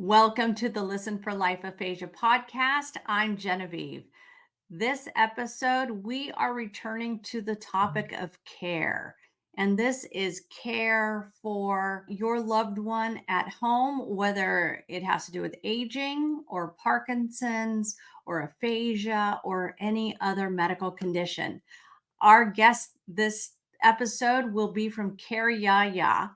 Welcome to the Listen for Life Aphasia podcast. I'm Genevieve. This episode, we are returning to the topic of care. And this is care for your loved one at home, whether it has to do with aging or Parkinson's or aphasia or any other medical condition. Our guest this episode will be from CareYaYa,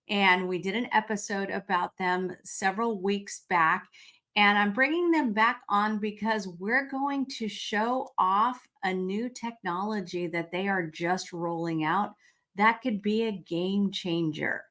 and we did an episode about them several weeks back. And I'm bringing them back on because we're going to show off a new technology that they are just rolling out that could be a game changer.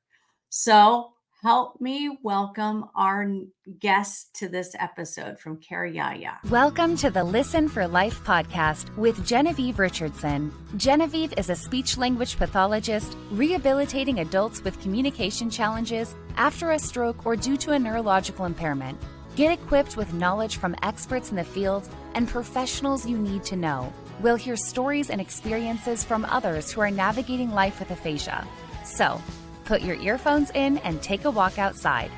So, help me welcome our guests to this episode from CareYaYa. Welcome to the Listen for Life podcast with Genevieve Richardson. Genevieve is a speech-language pathologist rehabilitating adults with communication challenges after a stroke or due to a neurological impairment. Get equipped with knowledge from experts in the field and professionals you need to know. We'll hear stories and experiences from others who are navigating life with aphasia. So, put your earphones in and take a walk outside.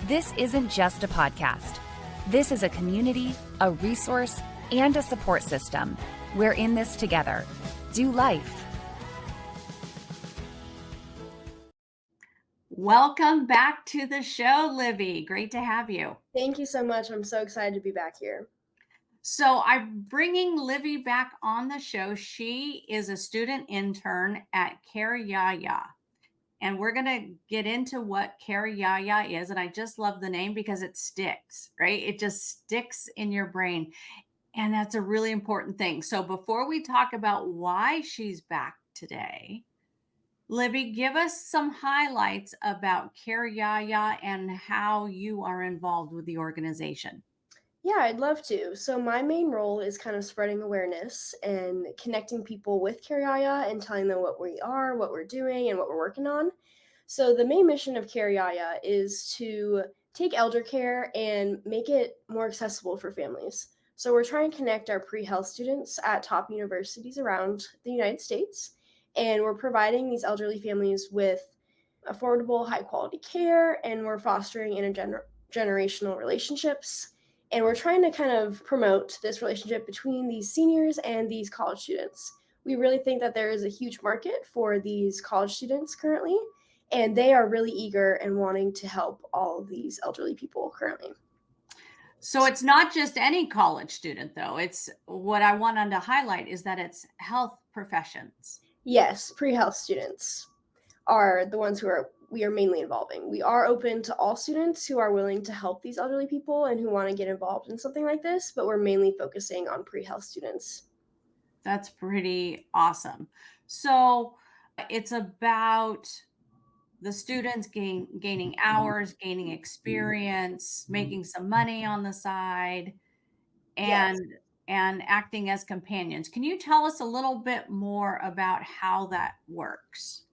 This isn't just a podcast. This is a community, a resource, and a support system. We're in this together. Do life. Welcome back to the show, Livie. Great to have you. Thank you so much. I'm so excited to be back here. So I'm bringing Livie back on the show. She is a student intern at CareYaYa. And we're going to get into what CareYaYa is. And I just love the name because it sticks, right? It just sticks in your brain. And that's a really important thing. So before we talk about why she's back today, Livie, give us some highlights about CareYaYa and how you are involved with the organization. Yeah, I'd love to. So my main role is kind of spreading awareness and connecting people with CareYaYa and telling them what we are, what we're doing, and what we're working on. So the main mission of CareYaYa is to take elder care and make it more accessible for families. So we're trying to connect our pre-health students at top universities around the United States, and we're providing these elderly families with affordable, high-quality care, and we're fostering intergenerational relationships. And we're trying to kind of promote this relationship between these seniors and these college students. We really think that there is a huge market for these college students currently, and they are really eager and wanting to help all of these elderly people currently. So it's not just any college student, though. It's what I wanted to highlight is that it's health professions. Yes, pre-health students are the ones we are mainly involving. We are open to all students who are willing to help these elderly people and who want to get involved in something like this, but we're mainly focusing on pre-health students. That's pretty awesome. So it's about the students gaining hours, gaining experience, making some money on the side, and Yes. and acting as companions. Can you tell us a little bit more about how that works?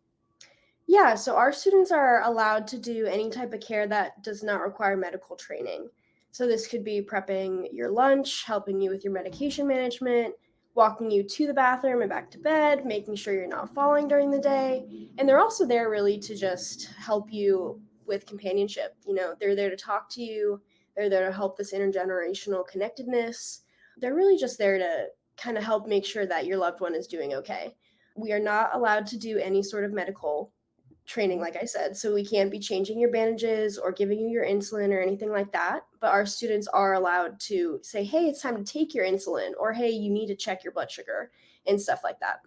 Yeah, so our students are allowed to do any type of care that does not require medical training. So this could be prepping your lunch, helping you with your medication management, walking you to the bathroom and back to bed, making sure you're not falling during the day. And they're also there really to just help you with companionship. You know, they're there to talk to you, they're there to help this intergenerational connectedness. They're really just there to kind of help make sure that your loved one is doing okay. We are not allowed to do any sort of medical training, like I said. So we can't be changing your bandages or giving you your insulin or anything like that. But our students are allowed to say, hey, it's time to take your insulin, or hey, you need to check your blood sugar and stuff like that.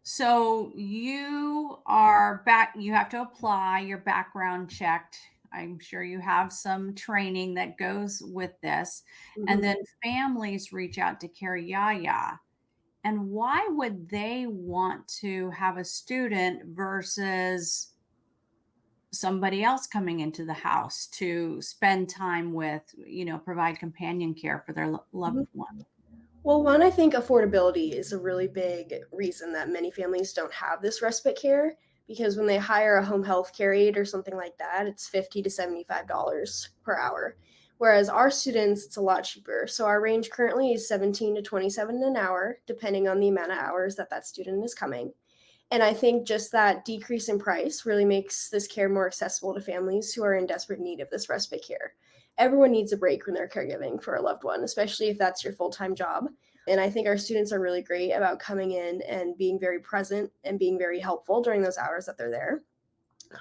So you are back, you have to apply, your background checked. I'm sure you have some training that goes with this. Mm-hmm. And then families reach out to CareYaYa. And why would they want to have a student versus somebody else coming into the house to spend time with, provide companion care for their loved one? Well, one, I think affordability is a really big reason that many families don't have this respite care, because when they hire a home health care aide or something like that, it's $50 to $75 per hour. Whereas our students, it's a lot cheaper. So our range currently is $17 to $27 an hour, depending on the amount of hours that student is coming. And I think just that decrease in price really makes this care more accessible to families who are in desperate need of this respite care. Everyone needs a break when they're caregiving for a loved one, especially if that's your full-time job. And I think our students are really great about coming in and being very present and being very helpful during those hours that they're there.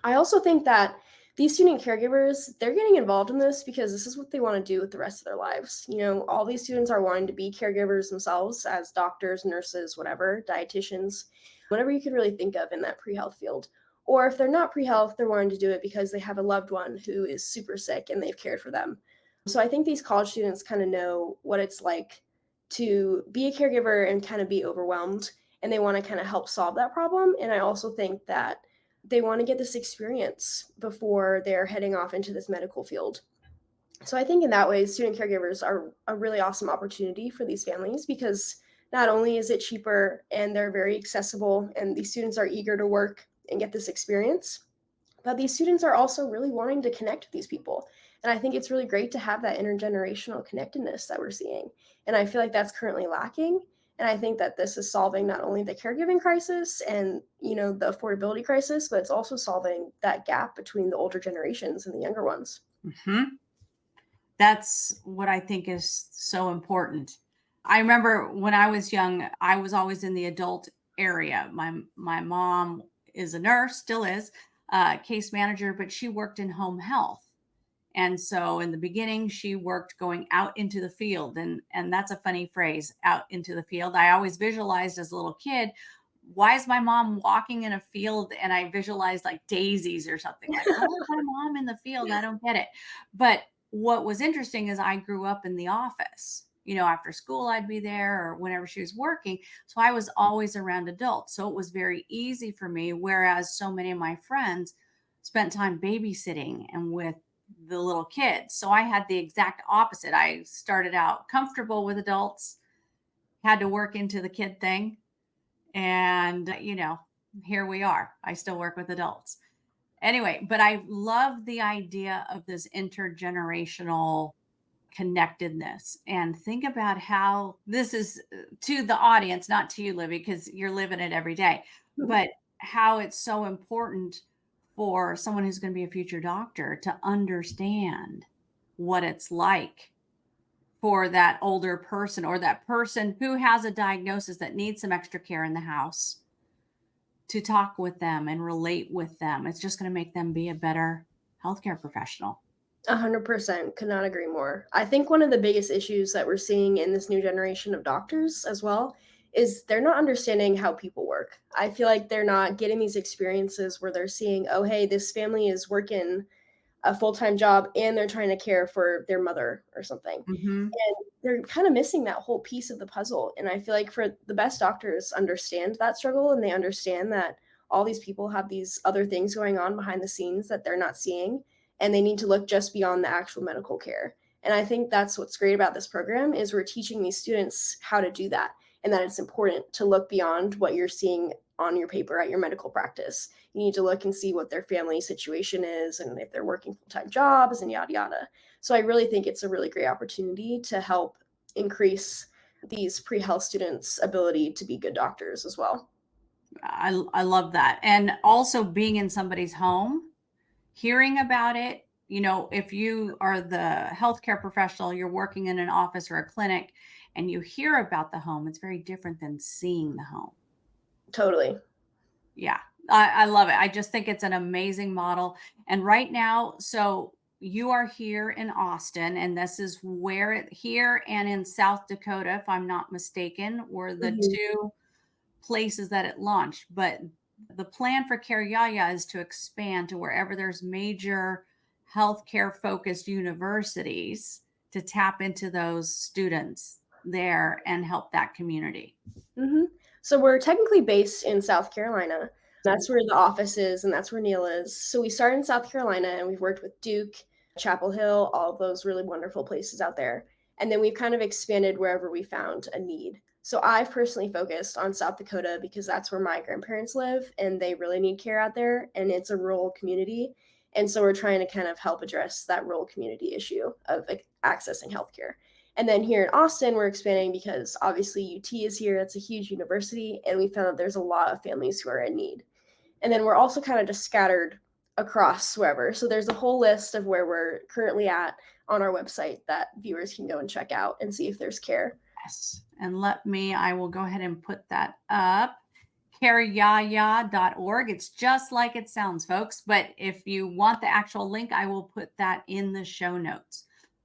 I also think that these student caregivers, they're getting involved in this because this is what they want to do with the rest of their lives. You know, all these students are wanting to be caregivers themselves as doctors, nurses, whatever, dietitians, whatever you could really think of in that pre-health field. Or if they're not pre-health, they're wanting to do it because they have a loved one who is super sick and they've cared for them. So I think these college students kind of know what it's like to be a caregiver and kind of be overwhelmed, and they want to kind of help solve that problem. And I also think that they want to get this experience before they're heading off into this medical field. So I think in that way, student caregivers are a really awesome opportunity for these families because not only is it cheaper and they're very accessible and these students are eager to work and get this experience, but these students are also really wanting to connect with these people. And I think it's really great to have that intergenerational connectedness that we're seeing. And I feel like that's currently lacking. And I think that this is solving not only the caregiving crisis and, the affordability crisis, but it's also solving that gap between the older generations and the younger ones. Mm-hmm. That's what I think is so important. I remember when I was young, I was always in the adult area. My mom is a nurse, still is, case manager, but she worked in home health. And so in the beginning, she worked going out into the field. And that's a funny phrase, out into the field. I always visualized as a little kid, why is my mom walking in a field? And I visualized like daisies or something, like, why is my mom in the field? I don't get it. But what was interesting is I grew up in the office. After school, I'd be there or whenever she was working. So I was always around adults. So it was very easy for me. Whereas so many of my friends spent time babysitting and with the little kids. So I had the exact opposite. I started out comfortable with adults, had to work into the kid thing. And, here we are. I still work with adults. Anyway, but I love the idea of this intergenerational connectedness, and think about how this is to the audience, not to you, Livie, because you're living it every day, but how it's so important for someone who's going to be a future doctor to understand what it's like for that older person or that person who has a diagnosis that needs some extra care in the house, to talk with them and relate with them. It's just going to make them be a better healthcare professional. 100%. Could not agree more. I think one of the biggest issues that we're seeing in this new generation of doctors as well is they're not understanding how people work. I feel like they're not getting these experiences where they're seeing, oh, hey, this family is working a full-time job and they're trying to care for their mother or something. Mm-hmm. And they're kind of missing that whole piece of the puzzle. And I feel like for the best doctors understand that struggle, and they understand that all these people have these other things going on behind the scenes that they're not seeing, and they need to look just beyond the actual medical care. And I think that's what's great about this program is we're teaching these students how to do that, and that it's important to look beyond what you're seeing on your paper at your medical practice. You need to look and see what their family situation is and if they're working full-time jobs and yada, yada. So I really think it's a really great opportunity to help increase these pre-health students' ability to be good doctors as well. I love that. And also being in somebody's home, hearing about it, if you are the healthcare professional, you're working in an office or a clinic and you hear about the home, it's very different than seeing the home. Totally. Yeah, I love it. I just think it's an amazing model. And right now, so you are here in Austin, and this is where here and in South Dakota, if I'm not mistaken, were the two places that it launched. But the plan for CareYaYa is to expand to wherever there's major healthcare focused universities, to tap into those students there and help that community. Mm-hmm. So we're technically based in South Carolina. That's where the office is, and that's where Neil is. So we started in South Carolina, and we've worked with Duke, Chapel Hill, all of those really wonderful places out there. And then we've kind of expanded wherever we found a need. So I've personally focused on South Dakota because that's where my grandparents live, and they really need care out there, and it's a rural community. And so we're trying to kind of help address that rural community issue of accessing healthcare. And then here in Austin, we're expanding because obviously UT is here. It's a huge university, and we found that there's a lot of families who are in need. And then we're also kind of just scattered across wherever. So there's a whole list of where we're currently at on our website that viewers can go and check out and see if there's care. Yes. And I will go ahead and put that up. CareYaYa.org. It's just like it sounds, folks. But if you want the actual link, I will put that in the show notes.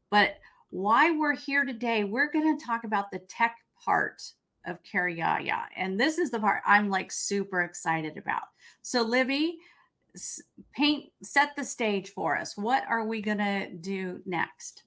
But why we're here today, we're going to talk about the tech part of CareYaYa. And this is the part I'm like super excited about. So, Livie, set the stage for us. What are we going to do next?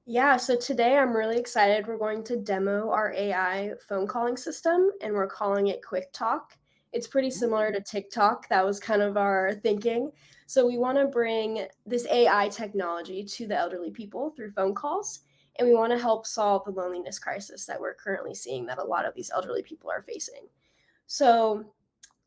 Yeah, so today I'm really excited. We're going to demo our AI phone calling system, and we're calling it Quick Talk. It's pretty similar to TikTok. That was kind of our thinking. So we want to bring this AI technology to the elderly people through phone calls, and we want to help solve the loneliness crisis that we're currently seeing that a lot of these elderly people are facing. So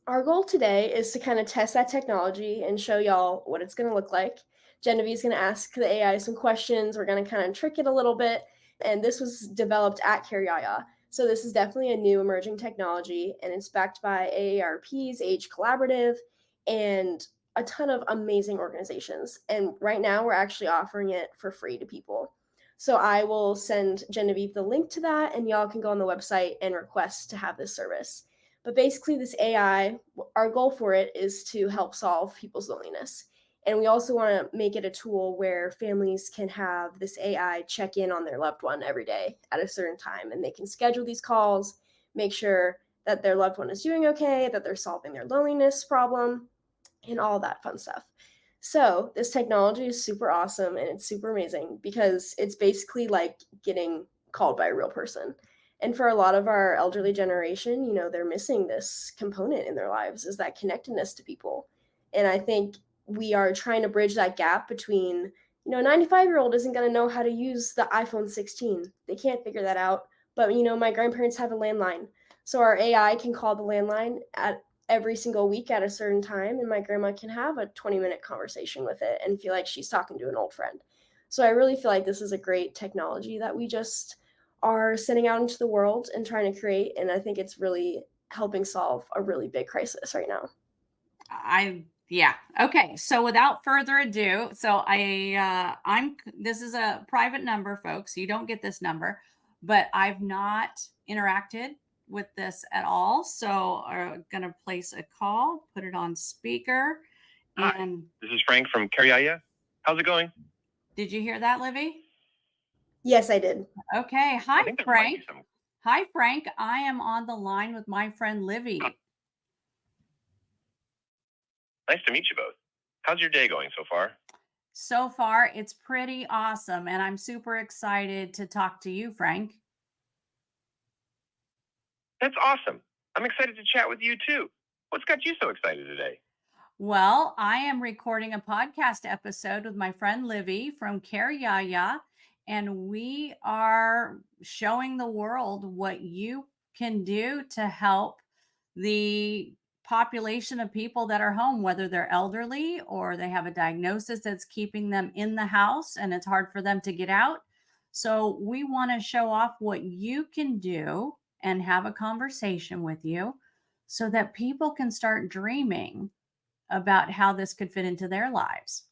our goal today is to kind of test that technology and show y'all what it's going to look like. Genevieve's going to ask the AI some questions. We're going to kind of trick it a little bit. And this was developed at CareYaYa. So this is definitely a new emerging technology, and it's backed by AARP's Age Collaborative and a ton of amazing organizations. And right now we're actually offering it for free to people. So I will send Genevieve the link to that, and y'all can go on the website and request to have this service. But basically, this AI, our goal for it is to help solve people's loneliness. And we also want to make it a tool where families can have this AI check in on their loved one every day at a certain time. And they can schedule these calls, make sure that their loved one is doing okay, that they're solving their loneliness problem, and all that fun stuff. So, this technology is super awesome and it's super amazing because it's basically like getting called by a real person. And for a lot of our elderly generation, they're missing this component in their lives is that connectedness to people. And I think we are trying to bridge that gap between, a 95-year-old isn't going to know how to use the iPhone 16. They can't figure that out. But, my grandparents have a landline. So our AI can call the landline at every single week at a certain time, and my grandma can have a 20-minute conversation with it and feel like she's talking to an old friend. So I really feel like this is a great technology that we just are sending out into the world and trying to create, and I think it's really helping solve a really big crisis right now. Yeah. Okay. So without further ado, this is a private number, folks. You don't get this number, but I've not interacted with this at all. So I'm going to place a call, put it on speaker. Hi, this is Frank from CareYaYa. How's it going? Did you hear that, Livie? Yes, I did. Okay. I Hi, think there might Frank. be some. Hi, Frank. I am on the line with my friend Livie. Nice to meet you both. How's your day going so far? So far, it's pretty awesome, and I'm super excited to talk to you, Frank. That's awesome. I'm excited to chat with you too. What's got you so excited today? Well, I am recording a podcast episode with my friend Livie from CareYaYa, and we are showing the world what you can do to help the population of people that are home, whether they're elderly or they have a diagnosis that's keeping them in the house and it's hard for them to get out. So, we want to show off what you can do and have a conversation with you so that people can start dreaming about how this could fit into their lives.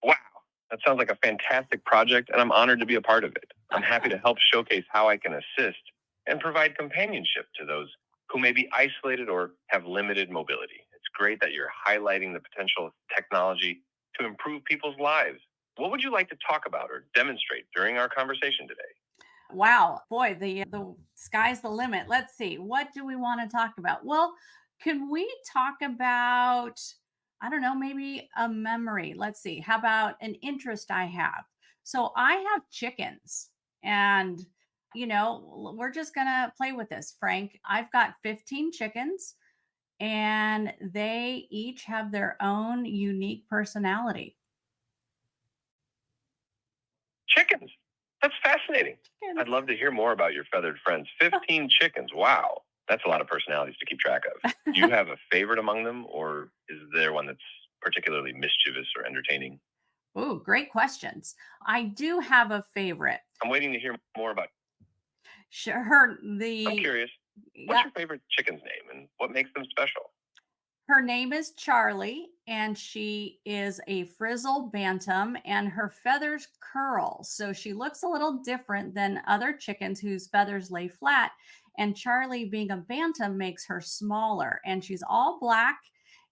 Wow, that sounds like a fantastic project, and I'm honored to be a part of it. I'm happy to help showcase how I can assist and provide companionship to those who may be isolated or have limited mobility. It's great that you're highlighting the potential of technology to improve people's lives. What would you like to talk about or demonstrate during our conversation today? Wow, boy, the sky's the limit. Let's see. What do we want to talk about? Well, can we talk about, I don't know, maybe a memory? Let's see. How about an interest I have? So I have chickens, and we're just going to play with this, Frank. I've got 15 chickens, and they each have their own unique personality. Chickens. That's fascinating. Chickens. I'd love to hear more about your feathered friends. 15 chickens. Wow. That's a lot of personalities to keep track of. Do you have a favorite among them, or is there one that's particularly mischievous or entertaining? Oh, great questions. I do have a favorite. I'm waiting to hear more about. Her I'm the curious. What's yeah, your favorite chicken's name and what makes them special? her name is Charlie, and she is a frizzle bantam, and her feathers curl. So she looks a little different than other chickens whose feathers lay flat. And Charlie, being a bantam, makes her smaller. And she's all black,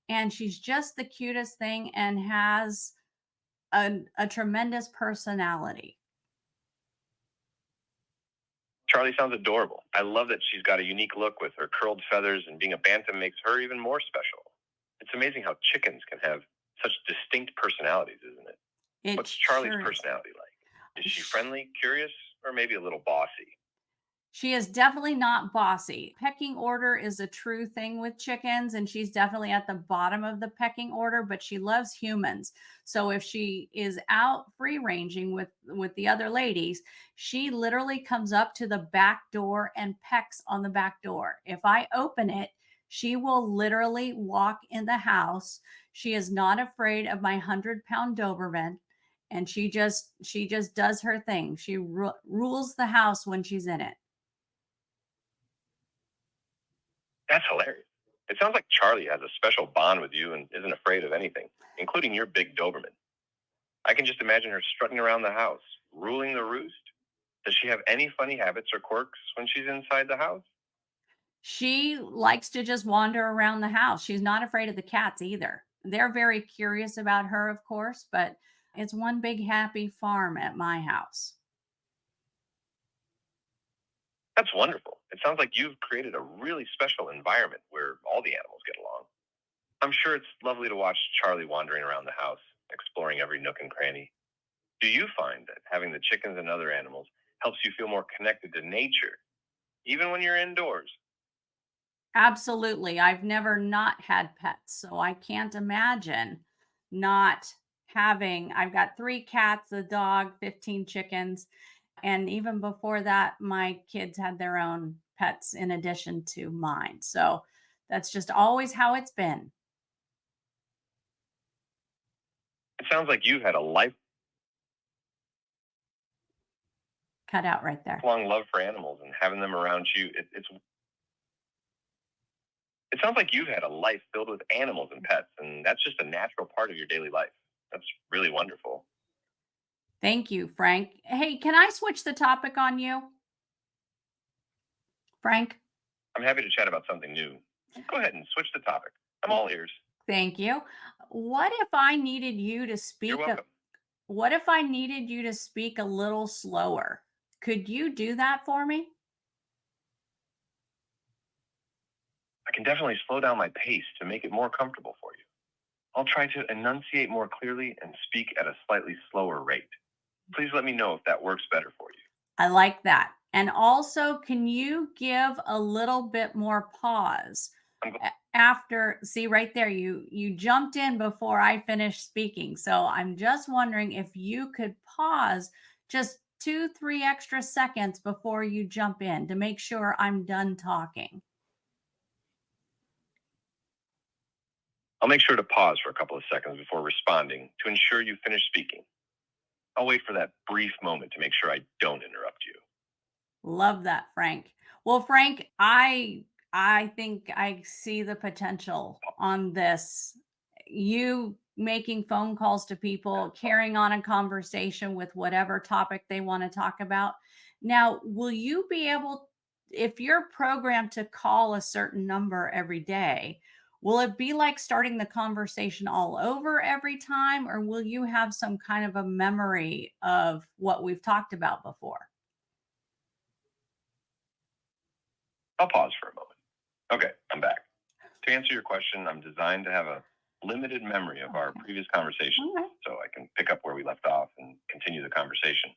and she's just the cutest thing and has a tremendous personality. Charlie sounds adorable. I love that she's got a unique look with her curled feathers, and being a bantam makes her even more special. It's amazing how chickens can have such distinct personalities, isn't it? It What's Charlie's sure is. personality like? Is she Sh- friendly, curious, or maybe a little bossy? She is definitely not bossy. Pecking order is a true thing with chickens, and she's definitely at the bottom of the pecking order, but she loves humans. So if she is out free ranging with the other ladies, she literally comes up to the back door and pecks on the back door. If I open it, she will literally walk in the house. She is not afraid of my 100-pound Doberman, and she just does her thing. She rules the house when she's in it. That's hilarious. It sounds like Charlie has a special bond with you and isn't afraid of anything, including your big Doberman. I can just imagine her strutting around the house, ruling the roost. Does she have any funny habits or quirks when she's inside the house? She likes to just wander around the house. She's not afraid of the cats either. They're very curious about her, of course, but it's one big happy farm at my house. That's wonderful. It sounds like you've created a really special environment where all the animals get along. I'm sure it's lovely to watch Charlie wandering around the house, exploring every nook and cranny. Do you find that having the chickens and other animals helps you feel more connected to nature, even when you're indoors? Absolutely. I've never not had pets, so I can't imagine not having. I've got 3 cats, a dog, 15 chickens, and even before that my kids had their own pets in addition to mine. So that's just always how it's been. It sounds like you've had a Cut out right there. lifelong love for animals, and having them around you, it sounds like you've had a life filled with animals and pets, and that's just a natural part of your daily life. That's really wonderful. Thank you, Frank. Hey, can I switch the topic on you, Frank? I'm happy to chat about something new. Go ahead and switch the topic. I'm all ears. Thank you. What if I needed you to You're speak welcome. what if I needed you to speak a little slower? Could you do that for me? I can definitely slow down my pace to make it more comfortable for you. I'll try to enunciate more clearly and speak at a slightly slower rate. Please let me know if that works better for you. I like that. And also, can you give a little bit more pause I'm after? See right there, you jumped in before I finished speaking. So I'm just wondering if you could pause just 2, 3 extra seconds before you jump in to make sure I'm done talking. I'll make sure to pause for a couple of seconds before responding to ensure you finish speaking. I'll wait for that brief moment to make sure I don't interrupt you. Love that, Frank. Well, Frank, I think I see the potential on this. You making phone calls to people, carrying on a conversation with whatever topic they want to talk about. Now, will you be able, if you're programmed to call a certain number every day, will it be like starting the conversation all over every time, or will you have some kind of a memory of what we've talked about before? I'll pause for a moment. Okay, I'm back. To answer your question, I'm designed to have a limited memory of our previous conversation, All right. so I can pick up where we left off and continue the conversation.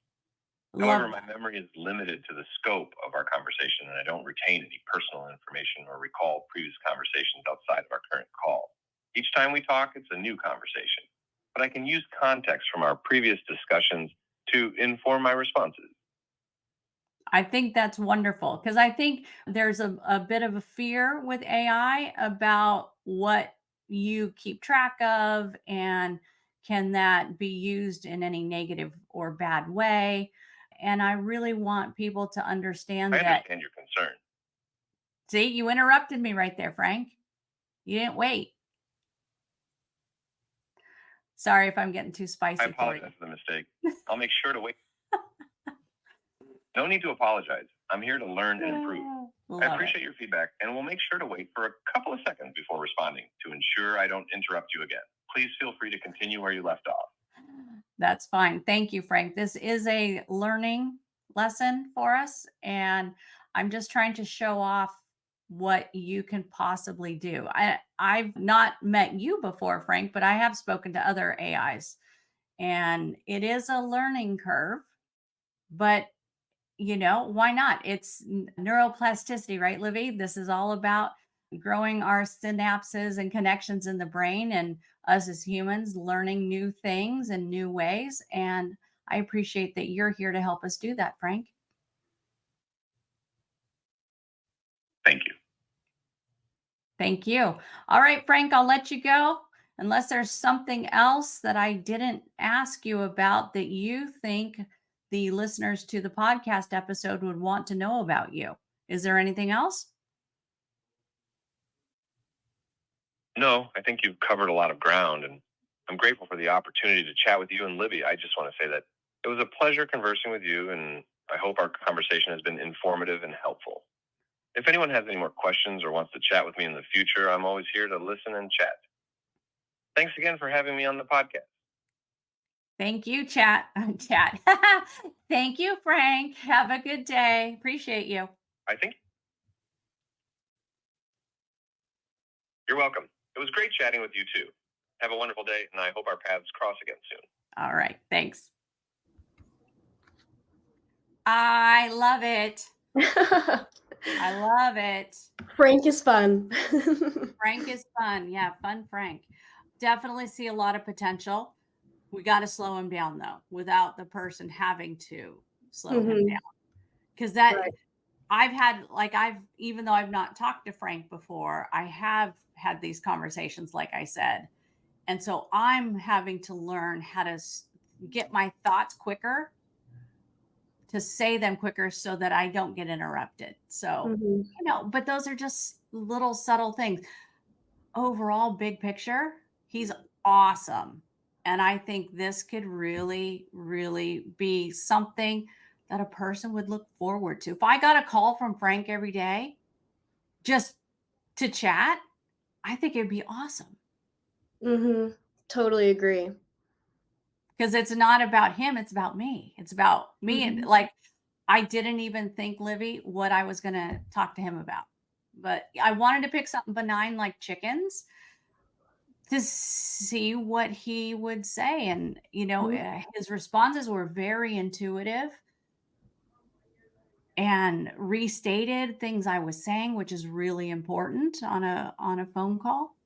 However, Love my memory is limited to the scope of our conversation, and I don't retain any personal information or recall previous conversations outside of our current call. Each time we talk, it's a new conversation, but I can use context from our previous discussions to inform my responses. I think that's wonderful because I think there's a bit of a fear with AI about what you keep track of and can that be used in any negative or bad way? And I really want people to understand I that. understand your concern. See, you interrupted me right there, Frank. You didn't wait. Sorry if I'm getting too I spicy for you. apologize for the mistake. I'll make sure to wait. No need to apologize. I'm here to learn and improve. Love I it. appreciate your feedback, and we'll make sure to wait for a couple of seconds before responding to ensure I don't interrupt you again. Please feel free to continue where you left off. That's fine. Thank you, Frank. This is a learning lesson for us, and I'm just trying to show off what you can possibly do. I've not met you before, Frank, but I have spoken to other AIs, and it is a learning curve, but why not? It's neuroplasticity, right, Livie? This is all about growing our synapses and connections in the brain, and us as humans learning new things and new ways. And I appreciate that you're here to help us do that, Frank. Thank you. Thank you. All right, Frank, I'll let you go. Unless there's something else that I didn't ask you about that you think the listeners to the podcast episode would want to know about you. Is there anything else? No, I think you've covered a lot of ground, and I'm grateful for the opportunity to chat with you and Livie. I just want to say that it was a pleasure conversing with you, and I hope our conversation has been informative and helpful. If anyone has any more questions or wants to chat with me in the future, I'm always here to listen and chat. Thanks again for having me on the podcast. Thank you, chat. Thank you, Frank. Have a good day. Appreciate you. I think you're welcome. It was great chatting with you too. Have a wonderful day, and I hope our paths cross again soon. All right. Thanks. I love it. I love it. Frank is fun. Frank is fun. Yeah, fun Frank. Definitely see a lot of potential. We got to slow him down though, without the person having to slow him Mhm. down. Because that Right. even though I've not talked to Frank before, I have had these conversations, like I said. And so I'm having to learn how to get my thoughts quicker, to say them quicker so that I don't get interrupted. So, Mhm. but those are just little subtle things. Overall, big picture, he's awesome. And I think this could really, really be something that a person would look forward to. If I got a call from Frank every day just to chat, I think it'd be awesome. Mhm. Totally agree. Because it's not about him, it's about me. It's about me. And Mhm. like, I didn't even think, Livie, what I was going to talk to him about. But I wanted to pick something benign like chickens to see what he would say. And, Mhm. his responses were very intuitive and restated things I was saying, which is really important on a phone call.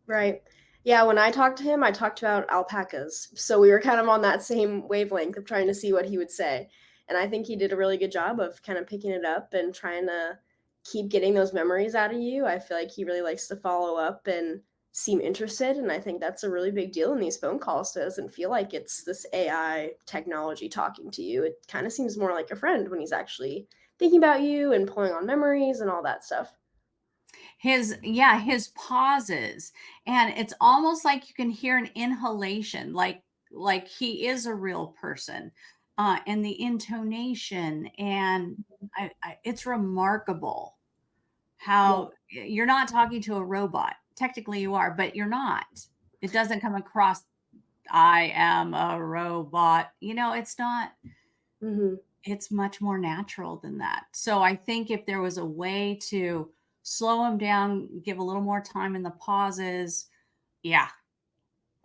Right. Yeah, when I talked to him, I talked about alpacas. So we were kind of on that same wavelength of trying to see what he would say. And I think he did a really good job of kind of picking it up and trying to keep getting those memories out of you. I feel like he really likes to follow up and seem interested. And I think that's a really big deal in these phone calls. So it doesn't feel like it's this AI technology talking to you. It kind of seems more like a friend when he's actually thinking about you and pulling on memories and all that stuff. His pauses, and it's almost like you can hear an inhalation, like he is a real person, and the intonation, and it's remarkable Yeah. how you're not talking to a robot. Technically you are, but you're not. It doesn't come across, I am a robot. It's not. Hmm. It's much more natural than that. So I think if there was a way to slow him down, give a little more time in the pauses, yeah,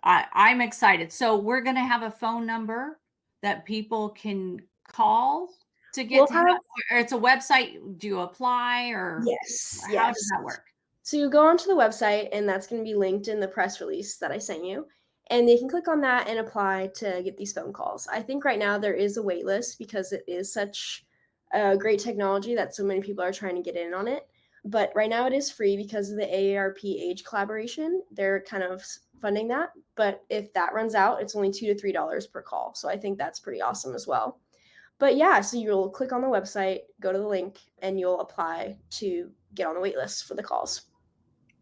I'm excited. So we're going to have a phone number that people can call to get We'll to have or it's a website. Do you apply, or Yes, how does yes. that work? So you go onto the website, and that's going to be linked in the press release that I sent you. And they can click on that and apply to get these phone calls. I think right now there is a wait list because it is such a great technology that so many people are trying to get in on it. But right now it is free because of the AARP age collaboration. They're kind of funding that. But if that runs out, it's only $2 to $3 per call. So I think that's pretty awesome as well. But yeah, so you'll click on the website, go to the link, and you'll apply to get on the wait list for the calls.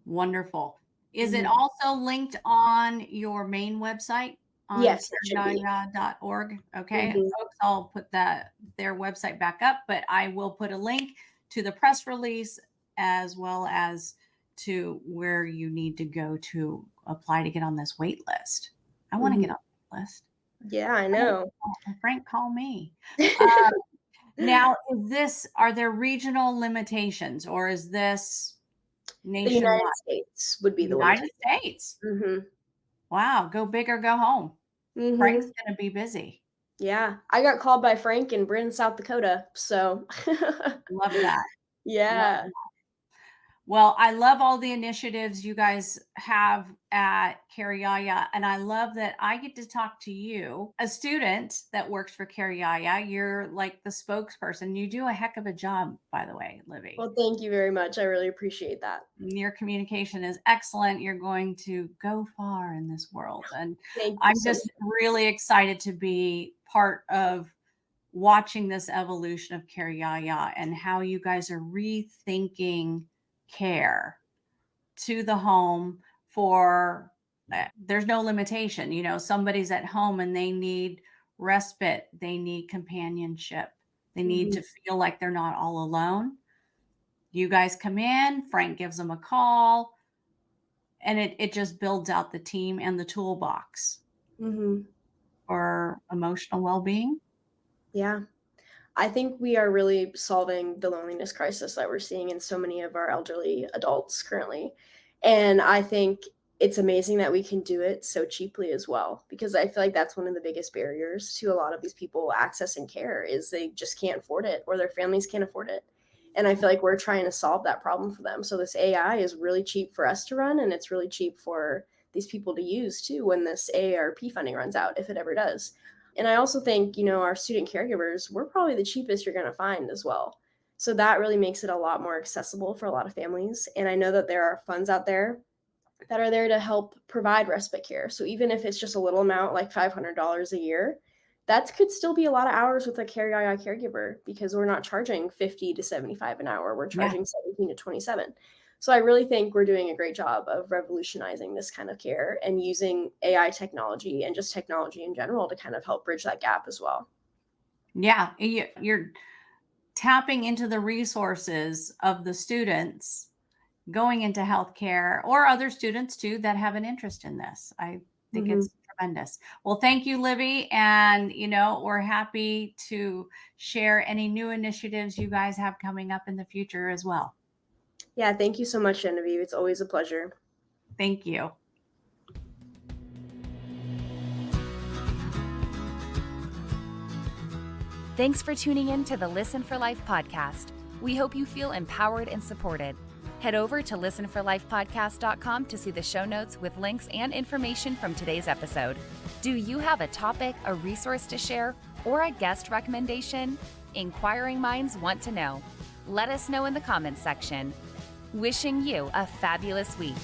Wonderful. Is it Mhm. also linked on your main website on Yes, it should be. CareYaYa.org? Okay, Mhm. folks, I'll put their website back up, but I will put a link to the press release as well as to where you need to go to apply to get on this wait list. I want to get Mhm. on the list. Yeah, I know. Frank, call me. Now, are there regional limitations or is this The nationwide? United States would be the United limitation. States. Mhm. Wow, go big or go home. Frank's Mhm. gonna be busy. Yeah, I got called by Frank in Bryn, South Dakota, so Love that. Love yeah. Well, I love all the initiatives you guys have at CareYaYa, and I love that I get to talk to you, a student that works for CareYaYa. You're like the spokesperson. You do a heck of a job, by the way, Livie. Well, thank you very much. I really appreciate that. Your communication is excellent. You're going to go far in this world. And Thank you I'm so much. just really excited to be part of watching this evolution of CareYaYa and how you guys are rethinking care to the home for there's no limitation. Somebody's at home and they need respite, they need companionship, they need Mhm. to feel like they're not all alone. You guys come in, Frank gives them a call, and it just builds out the team and the toolbox Mhm. for emotional well-being. Yeah. I think we are really solving the loneliness crisis that we're seeing in so many of our elderly adults currently. And I think it's amazing that we can do it so cheaply as well, because I feel like that's one of the biggest barriers to a lot of these people accessing care is they just can't afford it or their families can't afford it. And I feel like we're trying to solve that problem for them. So this AI is really cheap for us to run and it's really cheap for these people to use too when this AARP funding runs out, if it ever does. And I also think, our student caregivers, we're probably the cheapest you're going to find as well. So that really makes it a lot more accessible for a lot of families. And I know that there are funds out there that are there to help provide respite care. So even if it's just a little amount, like $500 a year, that could still be a lot of hours with a CareYaYa caregiver because we're not charging 50 to 75 an hour. We're Yeah. charging 17 to 27. So I really think we're doing a great job of revolutionizing this kind of care and using AI technology and just technology in general to kind of help bridge that gap as well. Yeah. You're tapping into the resources of the students going into healthcare or other students too that have an interest in this. I think Mhm. it's tremendous. Well, thank you, Livie. And, we're happy to share any new initiatives you guys have coming up in the future as well. Yeah, thank you so much, Genevieve. It's always a pleasure. Thank you. Thanks for tuning in to the Listen for Life podcast. We hope you feel empowered and supported. Head over to listenforlifepodcast.com to see the show notes with links and information from today's episode. Do you have a topic, a resource to share, or a guest recommendation? Inquiring minds want to know. Let us know in the comments section. Wishing you a fabulous week.